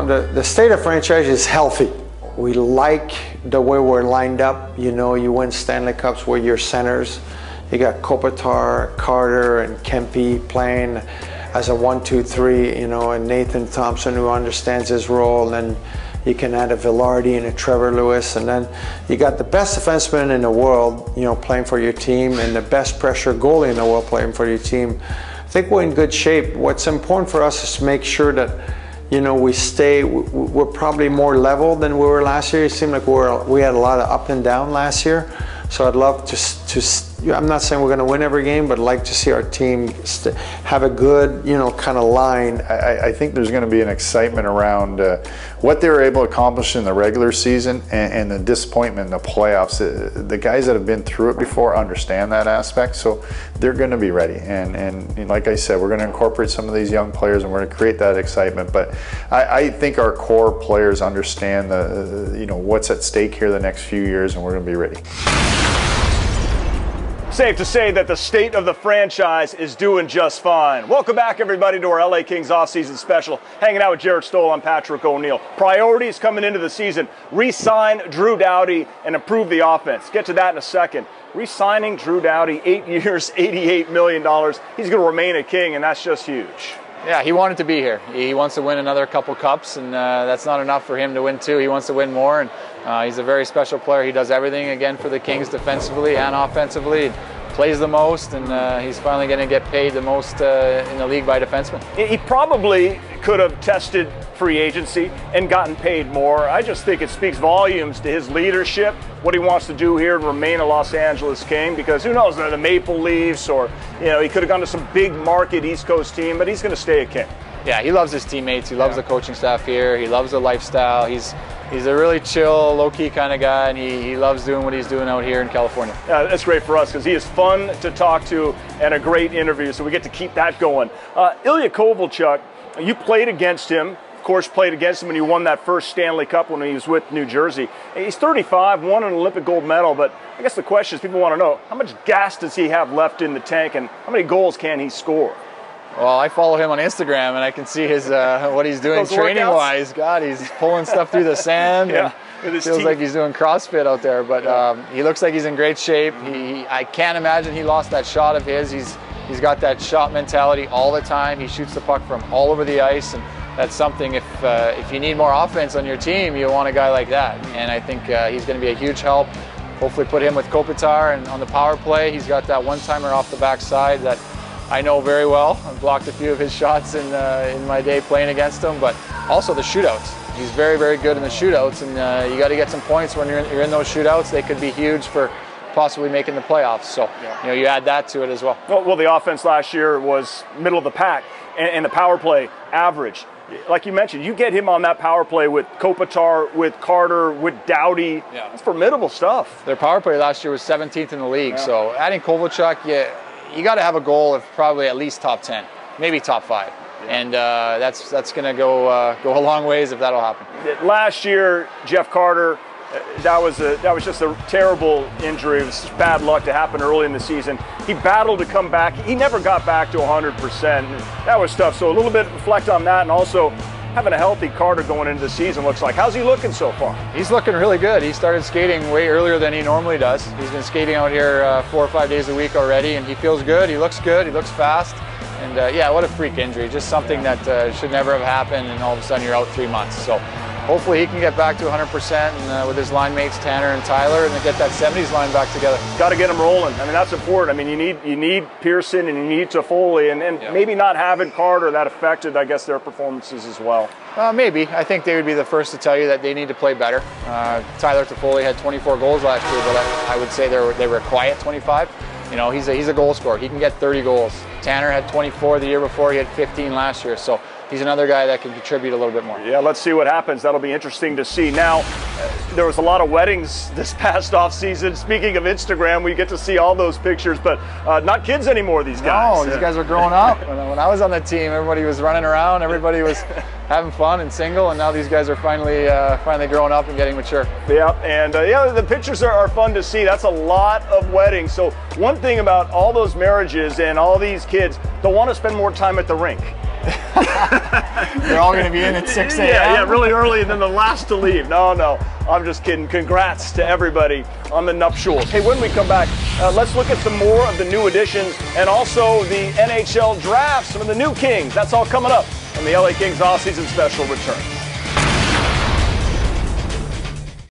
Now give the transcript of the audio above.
know, the state of franchise is healthy. We like the way we're lined up. You know, you win Stanley Cups with your centers. You got Kopitar, Carter, and Kempe playing as a 1-2-3, you know, and Nathan Thompson, who understands his role. And then you can add a Vilardi and a Trevor Lewis. And then you got the best defenseman in the world, you know, playing for your team, and the best pressure goalie in the world playing for your team. I think we're in good shape. What's important for us is to make sure that, you know, we're probably more level than we were last year. It seemed like we had a lot of up and down last year. So I'd love to I'm not saying we're going to win every game, but I'd like to see our team have a good, you know, kind of line. I think there's going to be an excitement around what they were able to accomplish in the regular season and the disappointment in the playoffs. The guys that have been through it before understand that aspect, so they're going to be ready. And like I said, we're going to incorporate some of these young players, and we're going to create that excitement. But I think our core players understand you know, what's at stake here the next few years, and we're going to be ready. Safe to say that the state of the franchise is doing just fine. Welcome back, everybody, to our LA Kings offseason special. Hanging out with Jarrett Stoll. I'm Patrick O'Neill. Priorities coming into the season: re-sign Drew Doughty and improve the offense. Get to that in a second. Re-signing Drew Doughty, 8 years, $88 million. He's going to remain a King, and that's just huge. Yeah, he wanted to be here. He wants to win another couple cups, and that's not enough for him to win two. He wants to win more, and he's a very special player. He does everything, again, for the Kings defensively and offensively. He plays the most, and he's finally going to get paid the most in the league by defensemen. He probably could have tested free agency and gotten paid more. I just think it speaks volumes to his leadership, what he wants to do here and remain a Los Angeles King, because who knows, the Maple Leafs, or, you know, he could have gone to some big market East Coast team, but he's going to stay a King. Yeah, he loves his teammates. He loves the coaching staff here. He loves the lifestyle. He's a really chill, low-key kind of guy, and he loves doing what he's doing out here in California. That's great for us, because he is fun to talk to and a great interview, so we get to keep that going. Ilya Kovalchuk, you played against him. Of course, played against him when you won that first Stanley Cup when he was with New Jersey. He's 35, won an Olympic gold medal, but I guess the question is, people want to know, how much gas does he have left in the tank, and how many goals can he score? Well, I follow him on Instagram, and I can see his what he's doing training-wise. God, he's pulling stuff through the sand. Yeah, and it feels like he's doing CrossFit out there, but he looks like he's in great shape. I can't imagine he lost that shot of his. He's got that shot mentality all the time. He shoots the puck from all over the ice, and that's something, if you need more offense on your team, you want a guy like that. And I think he's going to be a huge help. Hopefully put him with Kopitar, and on the power play, he's got that one-timer off the backside that I know very well. I've blocked a few of his shots in my day playing against him, but also the shootouts. He's very, very good in the shootouts, and you got to get some points when you're in those shootouts. They could be huge for possibly making the playoffs. So, you know, you add that to it as well. Well, the offense last year was middle of the pack, and the power play average. Like you mentioned, you get him on that power play with Kopitar, with Carter, with Doughty. Yeah. That's formidable stuff. Their power play last year was 17th in the league. Yeah. So adding Kovalchuk, you got to have a goal of probably at least top 10, maybe top 5. Yeah. And that's going to go a long ways if that'll happen. Last year, Jeff Carter, that was just a terrible injury. It was bad luck to happen early in the season. He battled to come back. He never got back to 100%. That was tough. So a little bit reflect on that, and also having a healthy Carter going into the season looks like. How's he looking so far? He's looking really good. He started skating way earlier than he normally does. He's been skating out here 4 or 5 days a week already, and he feels good. He looks fast. And yeah, what a freak injury. Just something that should never have happened, and all of a sudden you're out 3 months. So hopefully he can get back to 100% and with his line mates Tanner and Tyler, and get that 70s line back together. Got to get him rolling. I mean, that's important. I mean, you need Pearson and you need Toffoli, and maybe not having Carter, that affected, I guess, their performances as well. Maybe. I think they would be the first to tell you that they need to play better. Tyler Toffoli had 24 goals last year, but I would say they were quiet 25. You know, he's a goal scorer. He can get 30 goals. Tanner had 24 the year before. He had 15 last year. So he's another guy that can contribute a little bit more. Yeah, let's see what happens. That'll be interesting to see. Now, there was a lot of weddings this past off season. Speaking of Instagram, we get to see all those pictures, but not kids anymore, these guys. No, these guys are growing up. When I was on the team, everybody was running around. Everybody was having fun and single, and now these guys are finally growing up and getting mature. Yeah, and the pictures are fun to see. That's a lot of weddings. So one thing about all those marriages and all these kids, they'll want to spend more time at the rink. They're all going to be in at 6 a.m. Yeah, really early and then the last to leave. No, I'm just kidding. Congrats to everybody on the nuptials. Hey, when we come back, let's look at some more of the new additions and also the NHL draft, some of the new Kings. That's all coming up when the LA Kings off-season special returns.